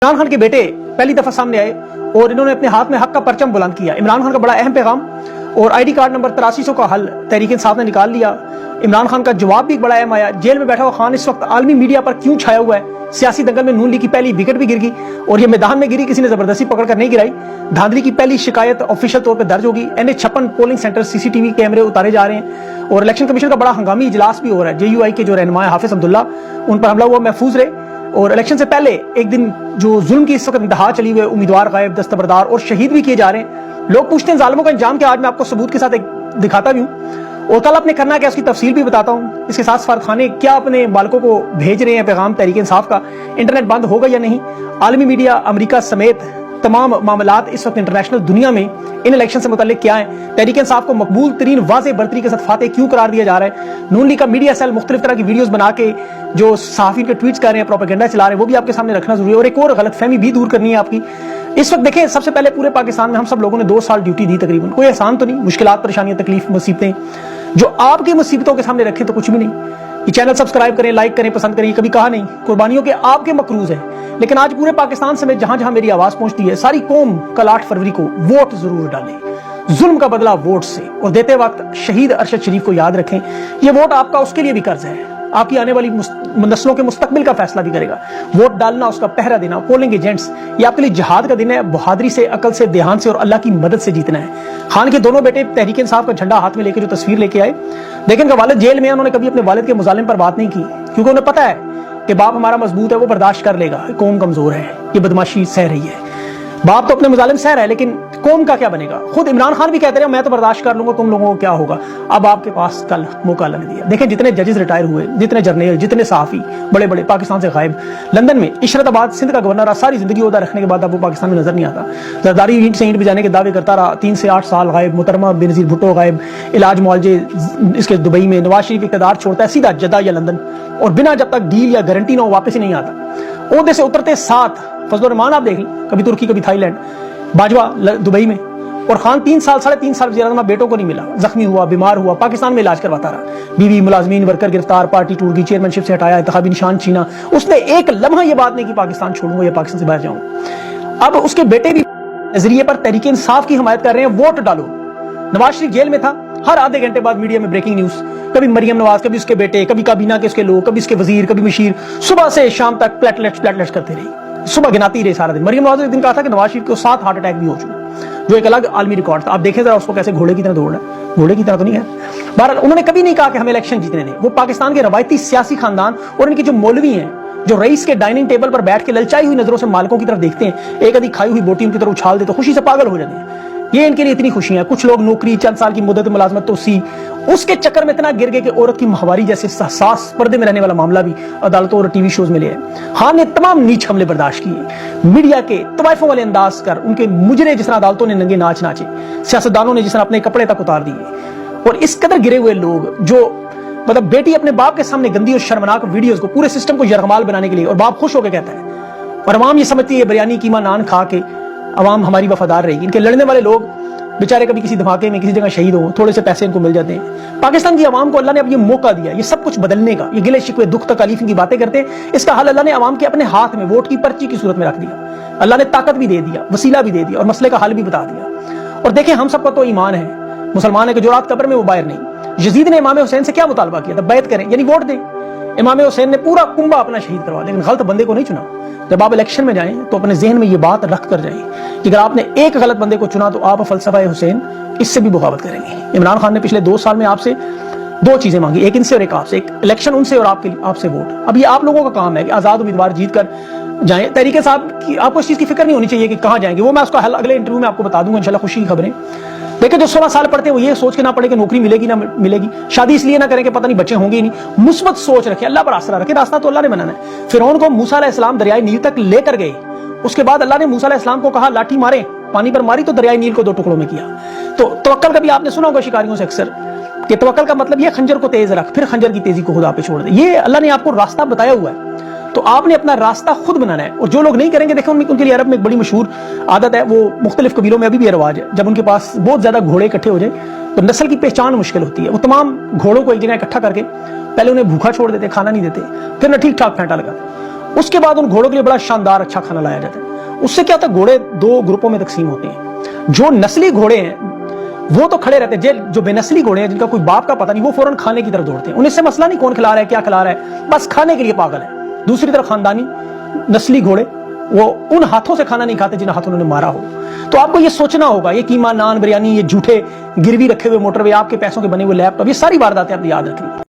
इमरान खान के बेटे पहली दफा सामने आए और इन्होंने अपने हाथ में हक का परचम बुलंद किया। इमरान खान का बड़ा अहम पैगाम और आईडी कार्ड नंबर 8300 का हल तहरीक इंसाफ ने निकाल लिया। इमरान खान का जवाब भी बड़ा अहम आया। जेल में बैठा हुआ खान इस वक्त आलमी मीडिया पर क्यों छाया हुआ है? सियासी दंगल में नून लीग की पहली विकेट भी गिर गई और ये मैदान में गिरी, किसी ने जबरदस्ती पकड़कर नहीं गिराई। धांधली की पहली शिकायत ऑफिशियल तौर पर दर्ज होगी। NH56 पोलिंग सेंटर सीसीटीवी कैमरे उतारे जा रहे हैं और इलेक्शन कमीशन का बड़ा हंगामी इजलास भी हो रहा है। JUI के जो रहनुमा हाफिज अब्दुल्ला, उन पर हमला हुआ, महफूज रहे। और इलेक्शन से पहले एक दिन जो जुल्म की इस वक्त इंतहा चली हुई है, उम्मीदवार गायब, दस्तबरदार और शहीद भी किए जा रहे हैं। लोग पूछते हैं जालिमों का अंजाम क्या? आज मैं आपको सबूत के साथ एक दिखाता भी हूँ और कल आपने करना क्या उसकी तफसील भी बताता हूँ। इसके साथ सफारत खाने क्या अपने बालकों को भेज रहे हैं पैगाम तहरीक इंसाफ का? इंटरनेट बंद होगा या नहीं? आलमी मीडिया, अमेरिका समेत तमाम मामलात इस वक्त इंटरनेशनल दुनिया में इन इलेक्शन से मुताल्लिक क्या है? तहरीक इंसाफ को मकबूल तरीन वाज़ेह बर्तरी के साथ फातेह क्यों करार दिया जा रहा है? नून लीग का मीडिया सेल मुख्तलिफ तरह की वीडियोस बना के जो सहाफ़ी के ट्वीट्स कर रहे हैं, प्रोपेगेंडा चला रहे हैं, वो भी आपके सामने रखना जरूरी है। और एक और गलतफहमी भी दूर करनी है आपकी। इस वक्त देखें, सबसे पहले पूरे पाकिस्तान में हम सब लोगों ने 2 साल ड्यूटी दी तकरीबन। कोई आसान तो नहीं, मुश्किलात, परेशानियां, तकलीफ, मुसीबतें जो आपकी मुसीबतों के सामने रखें तो कुछ भी नहीं। ये चैनल सब्सक्राइब करें, लाइक करें, पसंद करें, कभी कहा नहीं। कुर्बानियों के आपके मकरूज हैं, लेकिन आज पूरे पाकिस्तान समेत जहां जहां मेरी आवाज पहुंचती है, सारी कौम कल 8 फरवरी को वोट जरूर डाले। जुल्म का बदला वोट से, और देते वक्त शहीद अरशद शरीफ को याद रखें। ये वोट आपका उसके लिए भी कर्ज है, आपकी आने वाली नस्लों के मुस्तकबिल का फैसला भी करेगा। वोट डालना, उसका पहरा देना, पोलिंग एजेंट्स, ये आपके लिए जिहाद का दिन है। बहादुरी से, अकल से, देहान से और अल्लाह की मदद से जीतना है। खान के दोनों बेटे तहरीक इंसाफ का झंडा हाथ में लेकर जो तस्वीर लेके आए, लेकिन उनका वालिद जेल में, उन्होंने कभी अपने वालिद के मुजालिम पर बात नहीं की, क्योंकि उन्हें पता है कि बाप हमारा मजबूत है, वो बर्दाश्त कर लेगा। कौम कमजोर है, ये बदमाशी सह रही है। बाप तो अपने मुजालिम सह रहा है, लेकिन कौम का क्या बनेगा? खुद इमरान खान भी कहते रहे मैं तो बर्दाश्त कर लूंगा, तुम लोगों को क्या होगा? अब आपके पास कल मौका लग दिया। देखें, जितने जजेस रिटायर हुए, जितने जर्नल, जितने सहाफी बड़े बड़े पाकिस्तान से गायब, लंदन में इशरताबाद सिंध का गवर्नर, सारी जिंदगी ओहदा रखने के बाद अब वो पाकिस्तान में नजर नहीं आता। जरदारी ईंट से ईंट बजाने के दावे करता रहा, 3 से 8 साल गायब। मुहतरमा बेनजीर भुट्टो गायब, इलाज मुआलजे इसके दुबई में। नवाज शरीफ इक़्तिदार छोड़ता है सीधा जद्दा या लंदन, और बिना जब तक डील या गारंटी ना हो वापस ही नहीं आता। ओहदे से उतरते साथ फजल रहमान आप देख लें, कभी तुर्की कभी थाईलैंड, बाजवा दुबई में, और खान 3 साल 3.5 साल वज़ीर-ए-आज़म बेटों को नहीं मिला, जख्मी हुआ, बीमार हुआ, पाकिस्तान में इलाज करवाता रहा। बीवी, मुलाजमीन, वर्कर गिरफ्तार, पार्टी टूट गई, चेयरमैनशिप से हटाया, इंतखाबी निशान छीना। उसने एक लम्हा ये बात नहीं की पाकिस्तान छोड़ूंगा या पाकिस्तान से बाहर जाऊंगा। अब उसके बेटे भी नजरिए पर तहरीक इंसाफ की हिमायत कर रहे हैं, वोट डालो। नवाज शरीफ जेल में था, हर आधे घंटे बाद मीडिया में ब्रेकिंग न्यूज, कभी मरियम नवाज, कभी उसके बेटे, कभी काबीना के उसके लोग, कभी उसके वजीर, कभी मशीर, सुबह से शाम तक प्लेटलेट्स करते रहे, सुबह गिनाती रही सारा दिन। मरियम नवाज ने एक दिन कहा था कि नवाज शरीफ को 7 हार्ट अटैक भी हो चुके, जो एक अलग आलमी रिकॉर्ड था। आप देखें जरा उसको कैसे घोड़े की तरह दौड़ रहा है। घोड़े की तरह तो नहीं है। बहरहाल उन्होंने कभी नहीं कहा कि हमें इलेक्शन जीतने दें। वो पाकिस्तान के रवायती सियासी खानदान और इनके जो मौलवी हैं, जो रईस के डाइनिंग टेबल पर बैठ के ललचाई हुई नजरों से मालिकों की तरफ देखते हैं, एक आधी खाई हुई बोटी उनकी तरफ उछाल दे तो खुशी से पागल हो जाते हैं। ये इनके लिए इतनी खुशियां। कुछ लोग नौकरी, चंद साल की मुद्दत मुलाजमत तो सी, उसके चक्कर में इतना गिर गए कि औरत की माहवारी जैसे सास पर्दे में रहने वाला मामला भी अदालतों और टीवी शोज में ले आए। खान ने तमाम नीच हमले बर्दाश्त किए, मीडिया के तवाइफों वाले अंदाज कर, उनके मुजरे जिस तरह अदालतों ने नंगे नाच नाचे, सियासतदानों ने जिस तरह अपने कपड़े तक उतार दिए। और इस कदर गिरे हुए लोग जो मतलब बेटी अपने बाप के सामने गंदी और शर्मनाक वीडियोस को पूरे सिस्टम को यरगमाल बनाने के लिए, और बाप खुश होकर कहता है, और अवाम ये समझती है बिरयानी कीमा नान खा के अवाम हमारी वफादार रहेगी। इनके लड़ने वाले लोग बेचारे कभी किसी धमाके में किसी जगह शहीद हो, थोड़े से पैसे इनको मिल जाते हैं। पाकिस्तान की आवाम को अल्लाह ने अब ये मौका दिया ये सब कुछ बदलने का। ये गिले शिकवे, दुख तकलीफ की बातें करते हैं, इसका हल अल्लाह ने आवाम के अपने हाथ में वोट की पर्ची की सूरत में रख दिया। अल्लाह ने ताकत भी दे दिया, वसीला भी दे दिया, और मसले का हल भी बता दिया। और देखें, हम सबका तो ईमान है, मुसलमान है कि जो रात कब्र में वो बाहर नहीं। यजीद ने इमाम हुसैन से क्या मुतालबा किया था? बैत करें, यानी वोट दें। इमाम हुसैन ने पूरा कुंबा अपना शहीद करवा, लेकिन गलत बंदे को नहीं चुना। जब आप इलेक्शन में जाएं तो अपने जहन में ये बात रख कर जाएं कि अगर आपने एक गलत बंदे को चुना तो आप फलसफा हुसैन इससे भी बगावत करेंगे। इमरान खान ने पिछले 2 साल में आपसे 2 चीजें मांगी, एक इनसे और एक आपसे, एक इलेक्शन उनसे और आपसे वोट। अब ये आप लोगों का काम है कि आजाद उम्मीदवार जीत कर जाएं। तहरीक साहब की आपको इस चीज की फिक्र नहीं होनी चाहिए कि कहां जाएंगे, वो मैं उसका हल अगले इंटरव्यू में आपको बता दूंगा इंशाल्लाह। खुशी की खबरें देखिए, जो 16 साल पढ़ते हैं वो ये सोच के ना पढ़े कि नौकरी मिलेगी ना मिलेगी, शादी इसलिए ना करें कि पता नहीं बच्चे होंगे ही नहीं। मुस्बत सोच रखें, अल्लाह पर आसरा रखें, रास्ता तो अल्लाह ने बनाना है। फिरौन को मूसा अलैहिस्सलाम दरियाई नील तक लेकर गए, उसके बाद अल्लाह ने मूसा अलैहिस्सलाम को कहा लाठी मारे, पानी पर मारी तो दरियाई नील को 2 टुकड़ों में किया। तो तवक्कल का भी आपने सुना होगा शिकारियों से अक्सर कि तवक्कल का मतलब ये खंजर को तेज रख, फिर खंजर की तेजी को खुदा पे छोड़ दे। ये अल्लाह ने आपको रास्ता बताया हुआ है, तो आपने अपना रास्ता खुद बनाना है। और जो लोग नहीं करेंगे, देखें उनके लिए अरब में एक बड़ी मशहूर आदत है, वो मुख्तलिफ कबीलों में अभी भी रवाज है, जब उनके पास बहुत ज्यादा घोड़े इकट्ठे हो जाए तो नस्ल की पहचान मुश्किल होती है। वो तमाम घोड़ों को एक जगह इकट्ठा करके पहले उन्हें भूखा छोड़ देते, खाना नहीं देते, फिर उन्हें ठीक ठाक फेंटा लगाते, اس کے بعد ان گھوڑوں کے لیے بڑا شاندار اچھا کھانا لایا جاتا ہے. اس سے کیا ہوتا ہے, گھوڑے دو گروپوں میں تقسیم ہوتے ہیں. جو نسلی گھوڑے ہیں وہ تو کھڑے رہتے ہیں, جو بے نسلی گھوڑے ہیں جن کا کوئی باپ کا پتہ نہیں, وہ فوراً کھانے کی طرف دوڑتے ہیں. انہیں سے مسئلہ نہیں کون کھلا رہا ہے کیا کھلا رہا ہے, بس کھانے کے لیے پاگل ہے. دوسری طرف خاندانی نسلی گھوڑے وہ ان ہاتھوں سے کھانا نہیں کھاتے جن ہاتھوں انہوں نے مارا ہو. تو آپ کو یہ سوچنا ہوگا, یہ قیمہ نان بریانی, یہ جھوٹے گروی رکھے ہوئے موٹر وے, آپ کے پیسوں کے بنے ہوئے لیپ ٹاپ, یہ ساری وارداتیں آپ نے یاد رکھنی.